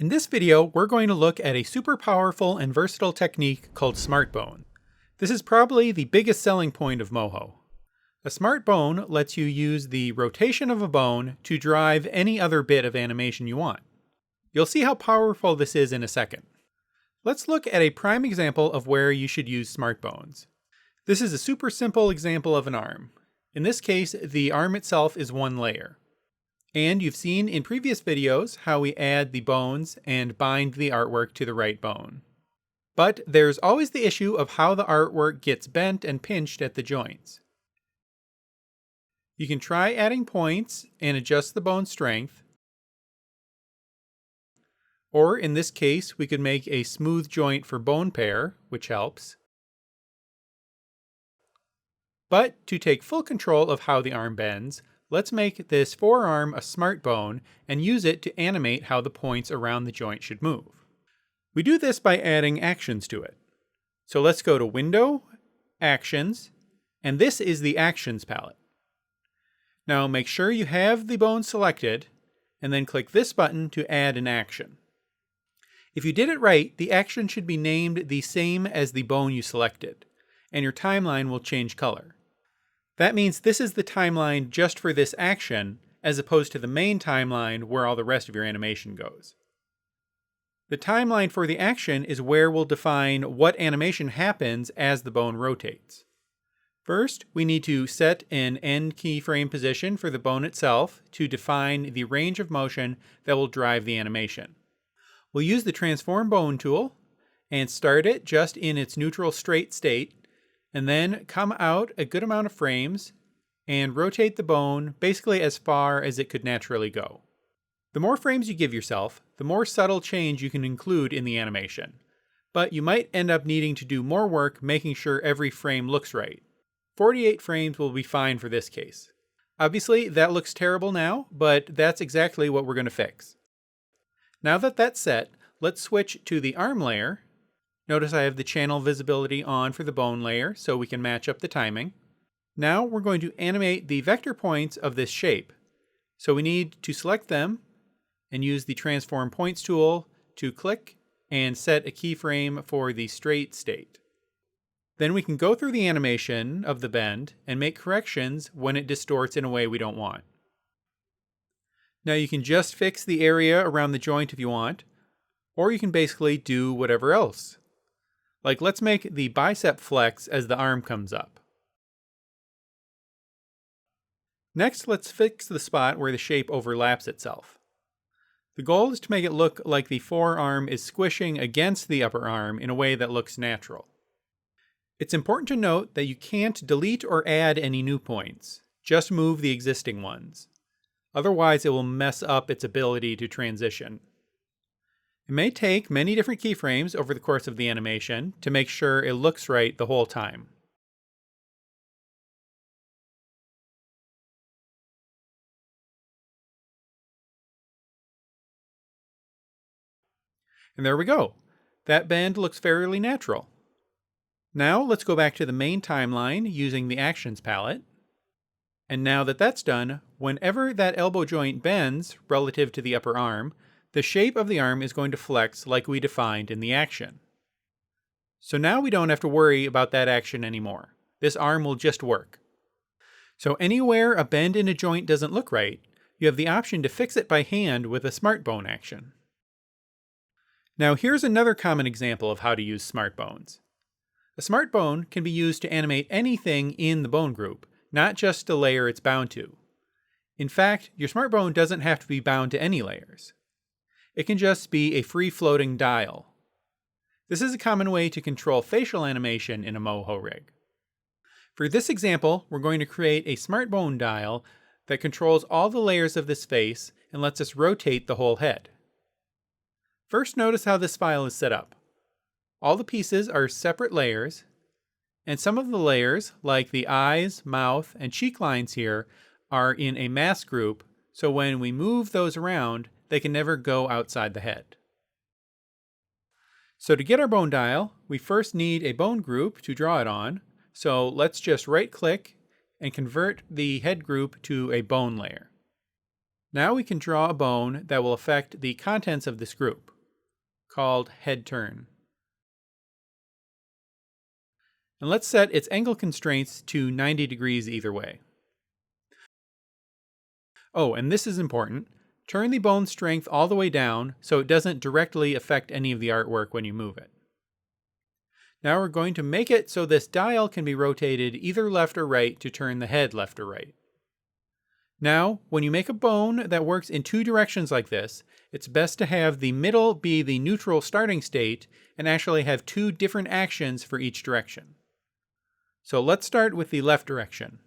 In this video, we're going to look at a super powerful and versatile technique called smart bone. This is probably the biggest selling point of Moho. A smart bone lets you use the rotation of a bone to drive any other bit of animation you want. You'll see how powerful this is in a second. Let's look at a prime example of where you should use smart bones. This is a super simple example of an arm. In this case, the arm itself is one layer. And you've seen in previous videos how we add the bones and bind the artwork to the right bone. But there's always the issue of how the artwork gets bent and pinched at the joints. You can try adding points and adjust the bone strength. Or in this case, we could make a smooth joint for bone pair, which helps. But to take full control of how the arm bends, let's make this forearm a smart bone and use it to animate how the points around the joint should move. We do this by adding actions to it. So let's go to Window, Actions, and this is the Actions palette. Now make sure you have the bone selected, and then click this button to add an action. If you did it right, the action should be named the same as the bone you selected, and your timeline will change color. That means this is the timeline just for this action, as opposed to the main timeline where all the rest of your animation goes. The timeline for the action is where we'll define what animation happens as the bone rotates. First, we need to set an end keyframe position for the bone itself to define the range of motion that will drive the animation. We'll use the Transform Bone tool and start it just in its neutral straight state, and then come out a good amount of frames and rotate the bone basically as far as it could naturally go. The more frames you give yourself, the more subtle change you can include in the animation, but you might end up needing to do more work making sure every frame looks right. 48 frames will be fine for this case. Obviously, that looks terrible now, but that's exactly what we're going to fix. Now that that's set, let's switch to the arm layer. Notice I have the channel visibility on for the bone layer so we can match up the timing. Now we're going to animate the vector points of this shape. So we need to select them and use the Transform Points tool to click and set a keyframe for the straight state. Then we can go through the animation of the bend and make corrections when it distorts in a way we don't want. Now you can just fix the area around the joint if you want, or you can basically do whatever else. Like, let's make the bicep flex as the arm comes up. Next, let's fix the spot where the shape overlaps itself. The goal is to make it look like the forearm is squishing against the upper arm in a way that looks natural. It's important to note that you can't delete or add any new points, just move the existing ones. Otherwise, it will mess up its ability to transition. It may take many different keyframes over the course of the animation to make sure it looks right the whole time. And there we go. That bend looks fairly natural. Now let's go back to the main timeline using the Actions palette. And now that that's done, whenever that elbow joint bends relative to the upper arm, the shape of the arm is going to flex like we defined in the action. So now we don't have to worry about that action anymore. This arm will just work. So anywhere a bend in a joint doesn't look right, you have the option to fix it by hand with a smart bone action. Now here's another common example of how to use smart bones. A smart bone can be used to animate anything in the bone group, not just a layer it's bound to. In fact, your smart bone doesn't have to be bound to any layers. It can just be a free-floating dial. This is a common way to control facial animation in a Moho rig. For this example, we're going to create a smart bone dial that controls all the layers of this face and lets us rotate the whole head. First, notice how this file is set up. All the pieces are separate layers, and some of the layers, like the eyes, mouth, and cheek lines here, are in a mask group, so when we move those around, they can never go outside the head. So to get our bone dial, we first need a bone group to draw it on, so let's just right-click and convert the head group to a bone layer. Now we can draw a bone that will affect the contents of this group, called head turn. And let's set its angle constraints to 90 degrees either way. Oh, and this is important. Turn the bone strength all the way down so it doesn't directly affect any of the artwork when you move it. Now we're going to make it so this dial can be rotated either left or right to turn the head left or right. Now, when you make a bone that works in two directions like this, it's best to have the middle be the neutral starting state and actually have two different actions for each direction. So let's start with the left direction.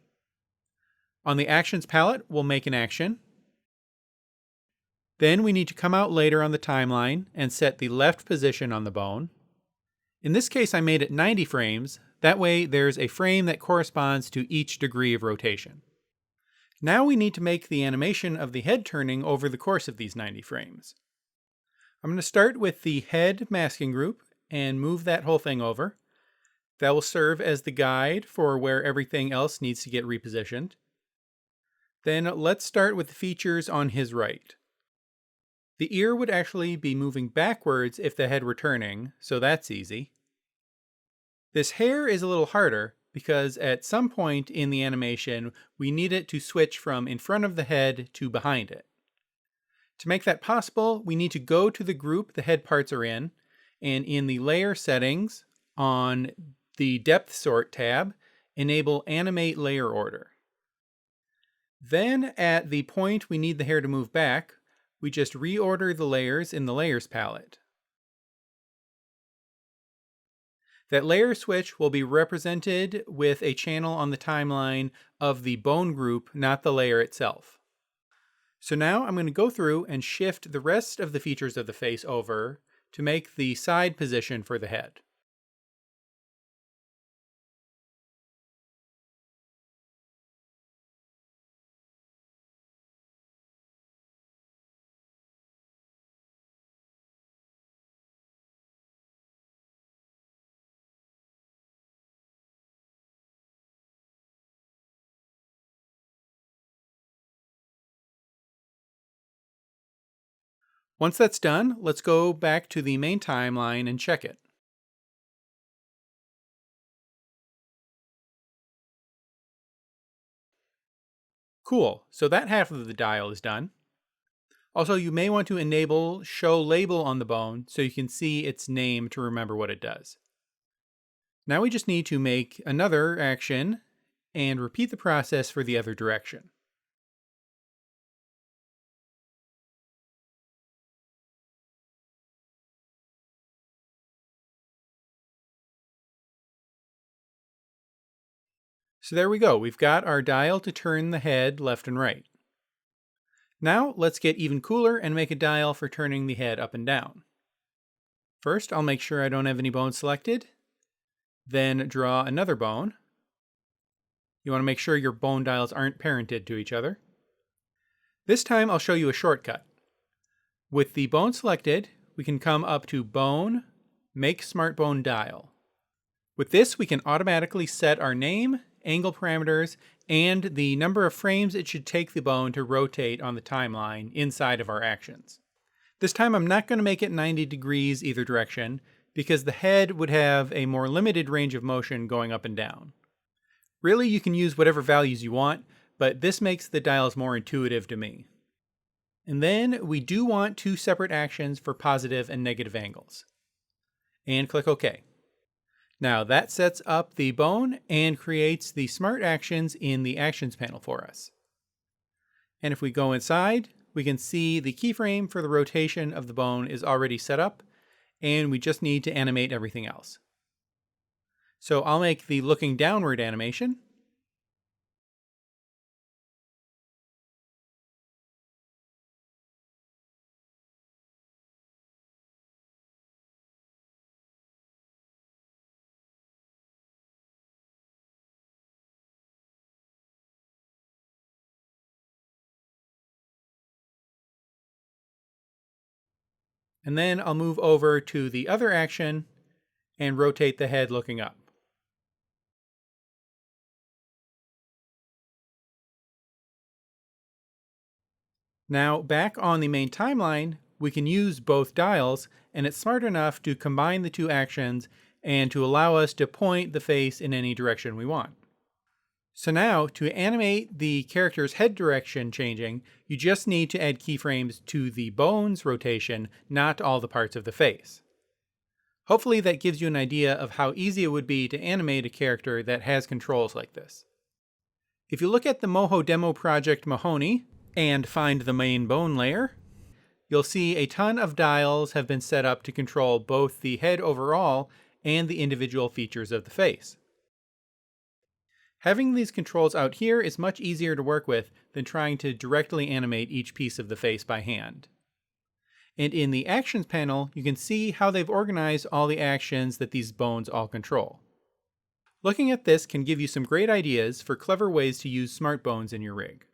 On the actions palette, we'll make an action. Then we need to come out later on the timeline and set the left position on the bone. In this case, I made it 90 frames. That way there's a frame that corresponds to each degree of rotation. Now we need to make the animation of the head turning over the course of these 90 frames. I'm going to start with the head masking group and move that whole thing over. That will serve as the guide for where everything else needs to get repositioned. Then let's start with the features on his right. The ear would actually be moving backwards if the head were turning, so that's easy. This hair is a little harder because at some point in the animation, we need it to switch from in front of the head to behind it. To make that possible, we need to go to the group the head parts are in, and in the layer settings, on the depth sort tab, enable animate layer order. Then at the point we need the hair to move back, we just reorder the layers in the layers palette. That layer switch will be represented with a channel on the timeline of the bone group, not the layer itself. So now I'm going to go through and shift the rest of the features of the face over to make the side position for the head. Once that's done, let's go back to the main timeline and check it. Cool, so that half of the dial is done. Also, you may want to enable show label on the bone so you can see its name to remember what it does. Now we just need to make another action and repeat the process for the other direction. So there we go, we've got our dial to turn the head left and right. Now let's get even cooler and make a dial for turning the head up and down. First, I'll make sure I don't have any bones selected. Then draw another bone. You want to make sure your bone dials aren't parented to each other. This time I'll show you a shortcut. With the bone selected, we can come up to Bone, Make Smart Bone Dial. With this, we can automatically set our name, angle parameters, and the number of frames it should take the bone to rotate on the timeline inside of our actions. This time I'm not going to make it 90 degrees either direction because the head would have a more limited range of motion going up and down. Really, you can use whatever values you want, but this makes the dials more intuitive to me. And then we do want two separate actions for positive and negative angles. And click OK. Now that sets up the bone and creates the smart actions in the actions panel for us. And if we go inside, we can see the keyframe for the rotation of the bone is already set up, and we just need to animate everything else. So I'll make the looking downward animation. And then I'll move over to the other action and rotate the head looking up. Now, back on the main timeline, we can use both dials, and it's smart enough to combine the two actions and to allow us to point the face in any direction we want. So now, to animate the character's head direction changing, you just need to add keyframes to the bone's rotation, not all the parts of the face. Hopefully that gives you an idea of how easy it would be to animate a character that has controls like this. If you look at the Moho demo project Mahoney and find the main bone layer, you'll see a ton of dials have been set up to control both the head overall and the individual features of the face. Having these controls out here is much easier to work with than trying to directly animate each piece of the face by hand. And in the Actions panel, you can see how they've organized all the actions that these bones all control. Looking at this can give you some great ideas for clever ways to use smart bones in your rig.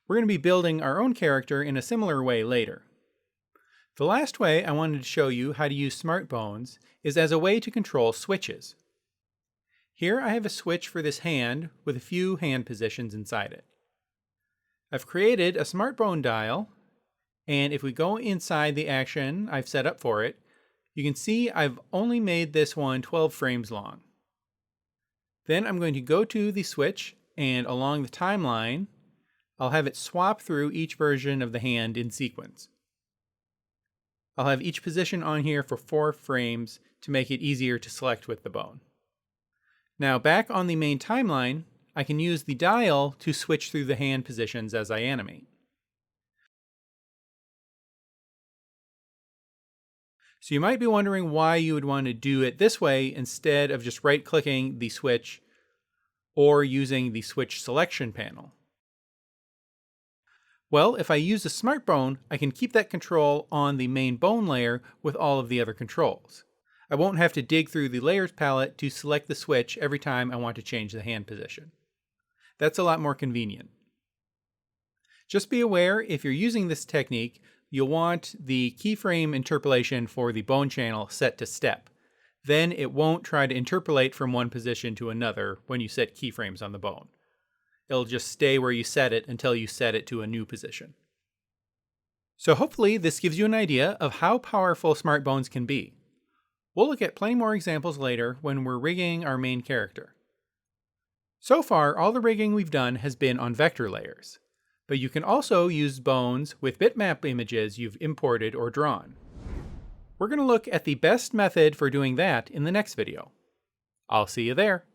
We're going to be building our own character in a similar way later. The last way I wanted to show you how to use smart bones is as a way to control switches. Here I have a switch for this hand with a few hand positions inside it. I've created a smart bone dial, and if we go inside the action I've set up for it, you can see I've only made this one 12 frames long. Then I'm going to go to the switch, and along the timeline, I'll have it swap through each version of the hand in sequence. I'll have each position on here for 4 frames to make it easier to select with the bone. Now back on the main timeline, I can use the dial to switch through the hand positions as I animate. So you might be wondering why you would want to do it this way instead of just right-clicking the switch or using the switch selection panel. Well, if I use a smart bone, I can keep that control on the main bone layer with all of the other controls. I won't have to dig through the layers palette to select the switch every time I want to change the hand position. That's a lot more convenient. Just be aware, if you're using this technique, you'll want the keyframe interpolation for the bone channel set to step. Then it won't try to interpolate from one position to another when you set keyframes on the bone. It'll just stay where you set it until you set it to a new position. So hopefully this gives you an idea of how powerful smart bones can be. We'll look at plenty more examples later when we're rigging our main character. So far, all the rigging we've done has been on vector layers, but you can also use bones with bitmap images you've imported or drawn. We're going to look at the best method for doing that in the next video. I'll see you there.